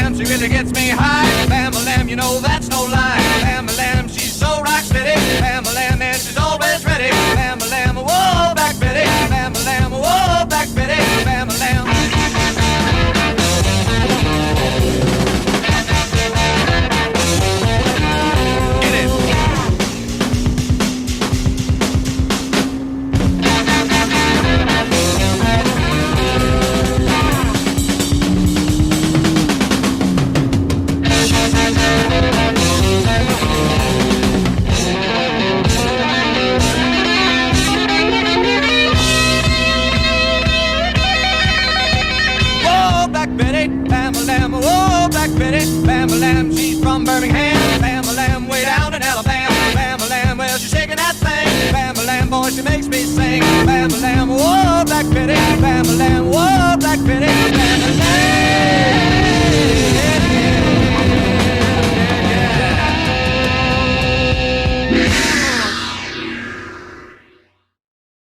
Lamb, she really gets me high. Bama Lamb, you know that's no lie. Bama Lamb, she's so rock steady. Bama Lamb, and she's always ready. Bama Lamb, whoa, Black Betty. Bama Lamb, whoa, Black Betty. Bama Lamb. Bama Lamb, she's from Birmingham. Bama Lamb, way down in Alabama. Bama Lamb, well, she's shaking that thing. Bama Lamb, boy, she makes me sing. Bama Lamb, whoa, Black Betty.